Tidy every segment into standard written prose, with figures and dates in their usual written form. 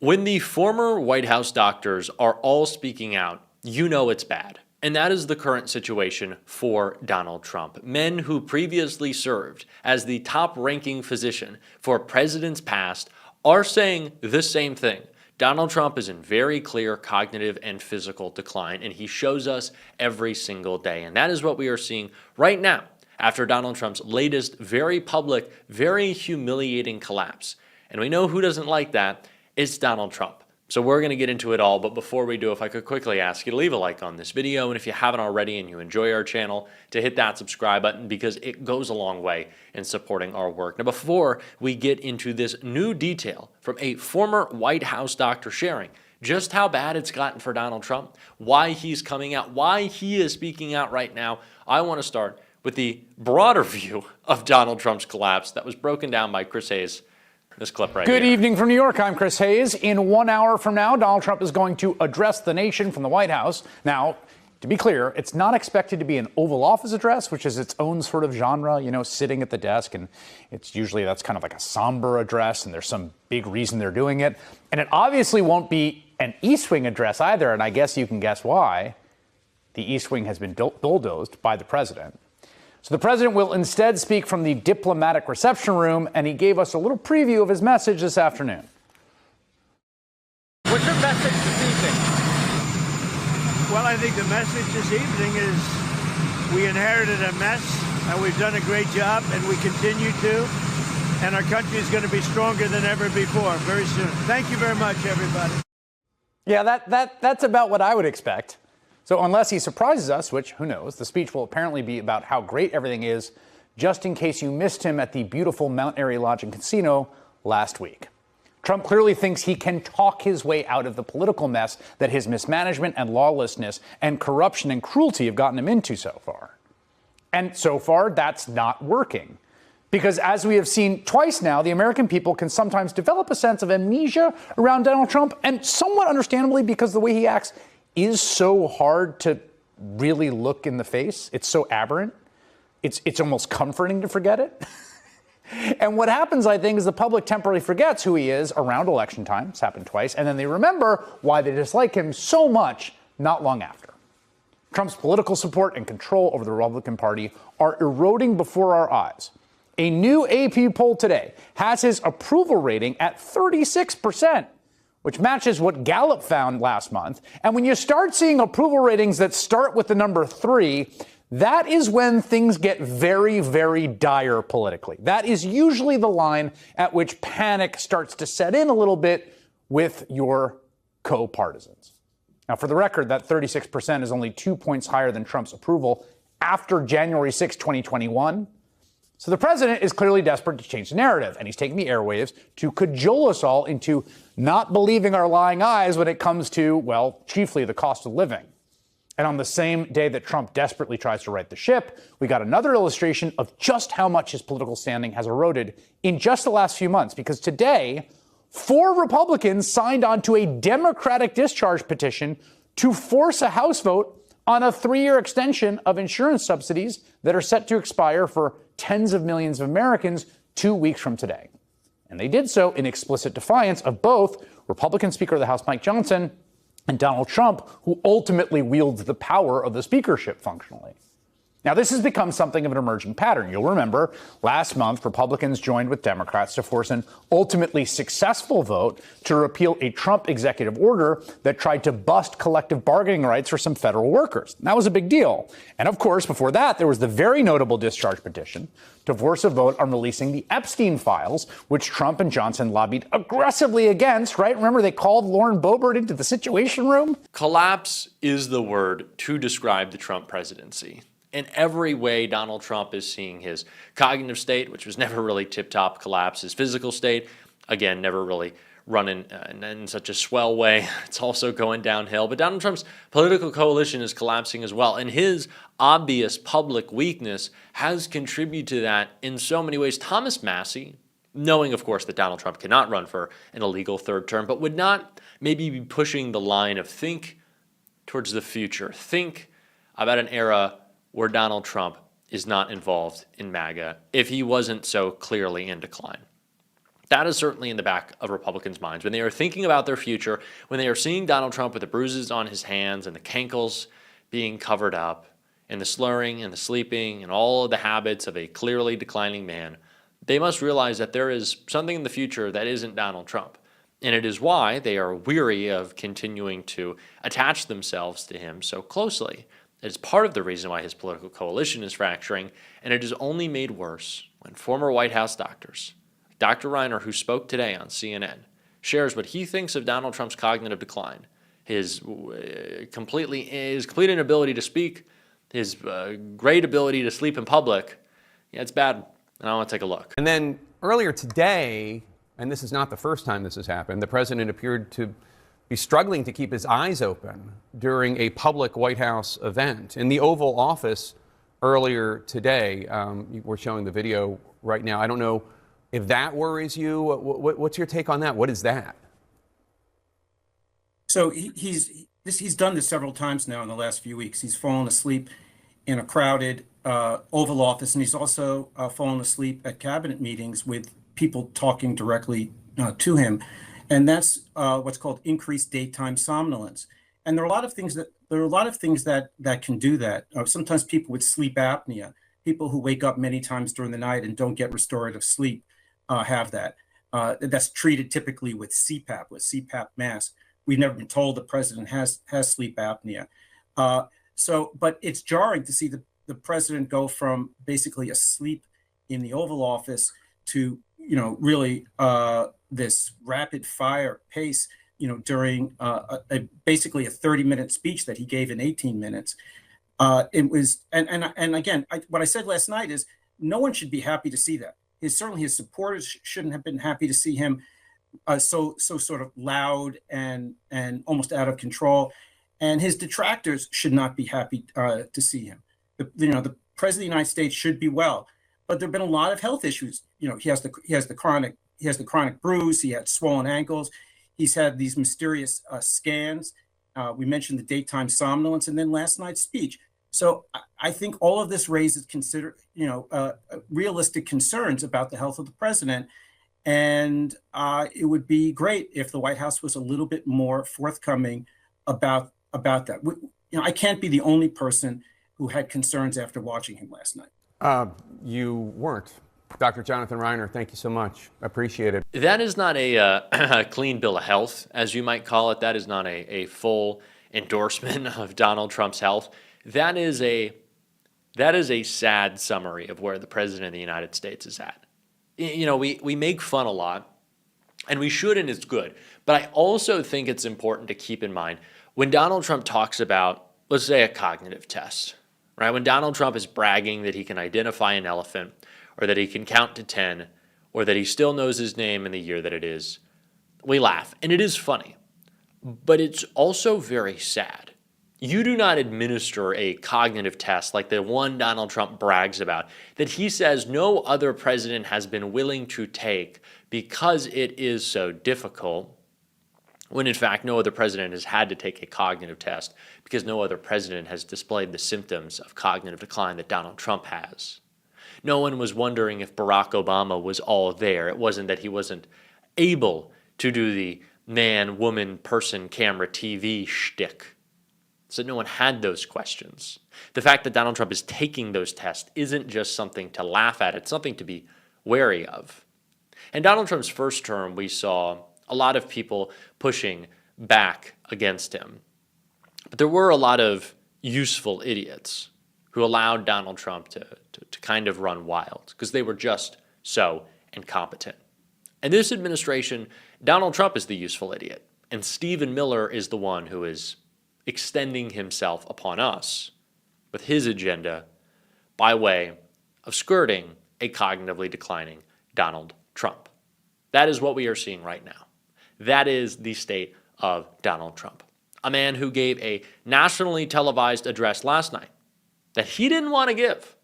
When the former White House doctors are all speaking out, you know it's bad. And that is the current situation for Donald Trump. Men who previously served as the top-ranking physician for presidents past are saying the same thing. Donald Trump is in very clear cognitive and physical decline, and he shows us every single day. And that is what we are seeing right now after Donald Trump's latest very public, very humiliating collapse. And we know who doesn't like that. It's Donald Trump. So we're going to get into it all, but before we do, if I could quickly ask you to leave a like on this video, and if you haven't already and you enjoy our channel, to hit that subscribe button because it goes a long way in supporting our work. Now, before we get into this new detail from a former White House doctor sharing just how bad it's gotten for Donald Trump, why he's coming out, why he is speaking out right now, I want to start with the broader view of Donald Trump's collapse that was broken down by Chris Hayes. This clip right here. Good evening from New York. I'm Chris Hayes. In 1 hour from now, Donald Trump is going to address the nation from the White House. Now, to be clear, it's not expected to be an Oval Office address, which is its own sort of genre, you know, sitting at the desk. And it's usually that's kind of like a somber address, and there's some big reason they're doing it. And it obviously won't be an East Wing address either. And I guess you can guess why. The East Wing has been bulldozed by the president. So the president will instead speak from the diplomatic reception room, and he gave us a little preview of his message this afternoon. What's your message this evening? Well, I think the message this evening is we inherited a mess, and we've done a great job, and we continue to, and our country is going to be stronger than ever before very soon. Thank you very much, everybody. Yeah, that's about what I would expect. So unless he surprises us, which who knows, the speech will apparently be about how great everything is, just in case you missed him at the beautiful Mount Airy Lodge and Casino last week. Trump clearly thinks he can talk his way out of the political mess that his mismanagement and lawlessness and corruption and cruelty have gotten him into so far. And so far, that's not working. Because as we have seen twice now, the American people can sometimes develop a sense of amnesia around Donald Trump, and somewhat understandably because the way he acts is so hard to really look in the face. It's so aberrant. It's almost comforting to forget it. And what happens, I think, is the public temporarily forgets who he is around election time. It's happened twice. And then they remember why they dislike him so much not long after. Trump's political support and control over the Republican Party are eroding before our eyes. A new AP poll today has his approval rating at 36%. Which matches what Gallup found last month. And when you start seeing approval ratings that start with the number 3, that is when things get very, very dire politically. That is usually the line at which panic starts to set in a little bit with your co-partisans. Now, for the record, that 36% is only 2 points higher than Trump's approval after January 6, 2021. So the president is clearly desperate to change the narrative, and he's taking the airwaves to cajole us all into not believing our lying eyes when it comes to, well, chiefly the cost of living. And on the same day that Trump desperately tries to right the ship, we got another illustration of just how much his political standing has eroded in just the last few months. Because today, 4 Republicans signed on to a Democratic discharge petition to force a House vote on a 3-year extension of insurance subsidies that are set to expire for tens of millions of Americans 2 weeks from today. And they did so in explicit defiance of both Republican Speaker of the House Mike Johnson and Donald Trump, who ultimately wields the power of the speakership functionally. Now, this has become something of an emerging pattern. You'll remember last month, Republicans joined with Democrats to force an ultimately successful vote to repeal a Trump executive order that tried to bust collective bargaining rights for some federal workers. And that was a big deal. And of course, before that, there was the very notable discharge petition to force a vote on releasing the Epstein files, which Trump and Johnson lobbied aggressively against, right? Remember, they called Lauren Boebert into the Situation Room? Collapse is the word to describe the Trump presidency. In every way, Donald Trump is seeing his cognitive state, which was never really tip-top, collapse. His physical state, again, never really running in such a swell way. It's also going downhill. But Donald Trump's political coalition is collapsing as well. And his obvious public weakness has contributed to that in so many ways. Thomas Massie, knowing, of course, that Donald Trump cannot run for an illegal third term, but would not maybe be pushing the line of think towards the future. Think about an era where Donald Trump is not involved in MAGA if he wasn't so clearly in decline. That is certainly in the back of Republicans' minds. When they are thinking about their future, when they are seeing Donald Trump with the bruises on his hands and the cankles being covered up, and the slurring and the sleeping and all of the habits of a clearly declining man, they must realize that there is something in the future that isn't Donald Trump. And it is why they are weary of continuing to attach themselves to him so closely. It's part of the reason why his political coalition is fracturing, and it is only made worse when former White House doctors, Dr. Reiner, who spoke today on CNN, shares what he thinks of Donald Trump's cognitive decline, his complete inability to speak, his great ability to sleep in public. Yeah, it's bad, and I want to take a look. And then earlier today, and this is not the first time this has happened, the president appeared to be struggling to keep his eyes open during a public White House event. In the Oval Office earlier today, we're showing the video right now. I don't know if that worries you. What's your take on that? What is that? So he's done this several times now in the last few weeks. He's fallen asleep in a crowded Oval Office, and he's also fallen asleep at cabinet meetings with people talking directly to him, and that's what's called increased daytime somnolence. And there are a lot of things that can do that. Sometimes people with sleep apnea, people who wake up many times during the night and don't get restorative sleep, have that. That's treated typically with CPAP mask. We've never been told the president has sleep apnea. But it's jarring to see the president go from basically asleep in the Oval Office to, really this rapid fire pace, during basically a 30-minute speech that he gave in 18 minutes. It was, and again, what I said last night is no one should be happy to see that. Certainly his supporters shouldn't have been happy to see him so sort of loud and almost out of control, and his detractors should not be happy to see him. The president of the United States should be well, but there've been a lot of health issues. He has the chronic bruise. He had swollen ankles. He's had these mysterious scans. We mentioned the daytime somnolence, and then last night's speech. So I think all of this raises realistic concerns about the health of the president. And it would be great if the White House was a little bit more forthcoming about that. I can't be the only person who had concerns after watching him last night. You weren't. Dr. Jonathan Reiner, thank you so much. I appreciate it. That is not a clean bill of health, as you might call it. That is not a full endorsement of Donald Trump's health. That is a sad summary of where the president of the United States is at. We make fun a lot, and we should, and it's good. But I also think it's important to keep in mind when Donald Trump talks about, let's say, a cognitive test, right? When Donald Trump is bragging that he can identify an elephant, or that he can count to 10, or that he still knows his name and the year that it is, we laugh. And it is funny, but it's also very sad. You do not administer a cognitive test like the one Donald Trump brags about, that he says no other president has been willing to take because it is so difficult, when in fact no other president has had to take a cognitive test because no other president has displayed the symptoms of cognitive decline that Donald Trump has. No one was wondering if Barack Obama was all there. It wasn't that he wasn't able to do the man, woman, person, camera, TV shtick. So no one had those questions. The fact that Donald Trump is taking those tests isn't just something to laugh at. It's something to be wary of. In Donald Trump's first term, we saw a lot of people pushing back against him. But there were a lot of useful idiots who allowed Donald Trump to kind of run wild because they were just so incompetent. In this administration, Donald Trump is the useful idiot, and Stephen Miller is the one who is extending himself upon us with his agenda by way of skirting a cognitively declining Donald Trump. That is what we are seeing right now. That is the state of Donald Trump, a man who gave a nationally televised address last night that he didn't want to give,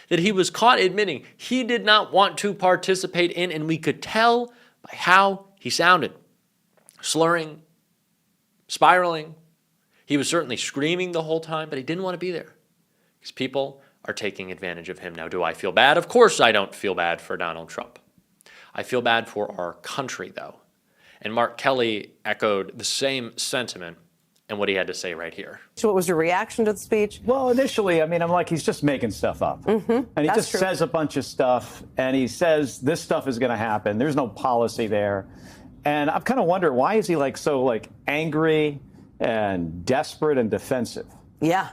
that he was caught admitting he did not want to participate in, and we could tell by how he sounded. Slurring, spiraling. He was certainly screaming the whole time, but he didn't want to be there because people are taking advantage of him. Now, do I feel bad? Of course I don't feel bad for Donald Trump. I feel bad for our country, though. And Mark Kelly echoed the same sentiment and what he had to say right here. So what was your reaction to the speech? Well, initially, I mean, I'm like, he's just making stuff up. And he just says a bunch of stuff, and he says this stuff is going to happen. There's no policy there. And I'm kind of wondering, why is he like so like angry and desperate and defensive? Yeah.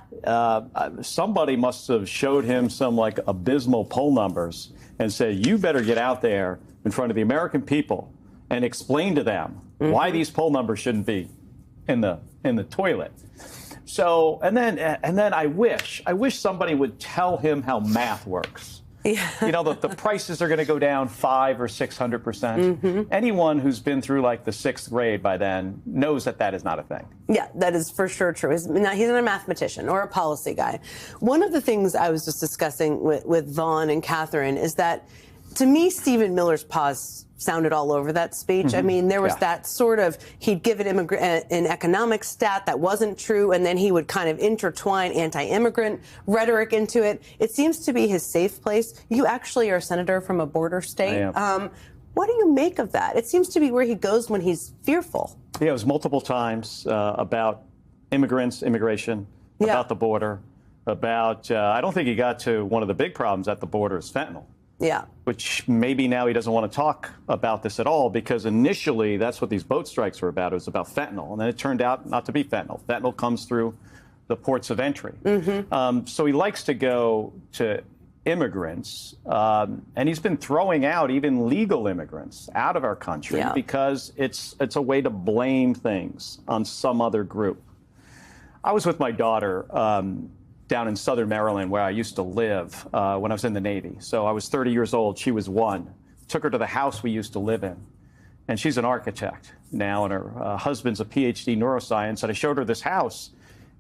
Somebody must have showed him some like abysmal poll numbers and said, you better get out there in front of the American people and explain to them why these poll numbers shouldn't be in the toilet. So, and then I wish somebody would tell him how math works. Yeah. You know, the prices are going to go down 500 or 600%. Anyone who's been through like the 6th grade by then knows that that is not a thing. Yeah, that is for sure true. He's not a mathematician or a policy guy. One of the things I was just discussing with Vaughn and Catherine is that, to me, Stephen Miller's pause sounded all over that speech. I mean, there was that sort of, he'd give an economic stat that wasn't true, and then he would kind of intertwine anti-immigrant rhetoric into it. It seems to be his safe place. You actually are a senator from a border state. I am. What do you make of that? It seems to be where he goes when he's fearful. Yeah, it was multiple times about immigrants, immigration, about the border, about, I don't think he got to one of the big problems at the border is fentanyl. Yeah. Which maybe now he doesn't want to talk about this at all, because initially that's what these boat strikes were about. It was about fentanyl. And then it turned out not to be fentanyl. Fentanyl comes through the ports of entry. So he likes to go to immigrants. And he's been throwing out even legal immigrants out of our country because it's a way to blame things on some other group. I was with my daughter down in southern Maryland, where I used to live when I was in the Navy. So I was 30 years old. She was 1. Took her to the house we used to live in. And she's an architect now, and her husband's a PhD neuroscience. And I showed her this house.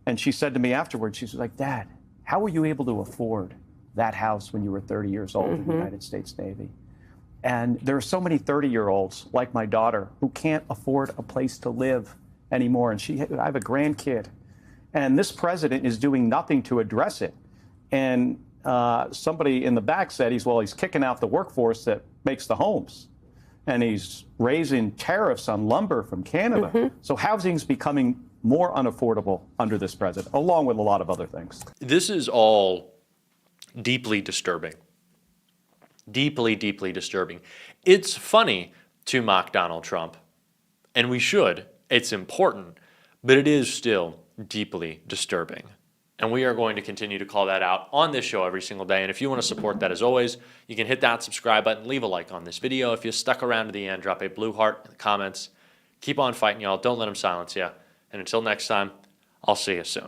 And she said to me afterwards, she was like, Dad, how were you able to afford that house when you were 30 years old in the United States Navy? And there are so many 30-year-olds like my daughter who can't afford a place to live anymore. And I have a grandkid. And this president is doing nothing to address it. And somebody in the back said he's kicking out the workforce that makes the homes. And he's raising tariffs on lumber from Canada. So housing's becoming more unaffordable under this president, along with a lot of other things. This is all deeply disturbing. Deeply, deeply disturbing. It's funny to mock Donald Trump, and we should. It's important, but it is still deeply disturbing. And we are going to continue to call that out on this show every single day. And if you want to support that, as always, you can hit that subscribe button, leave a like on this video. If you stuck around to the end, drop a blue heart in the comments. Keep on fighting, y'all. Don't let them silence you. And until next time, I'll see you soon.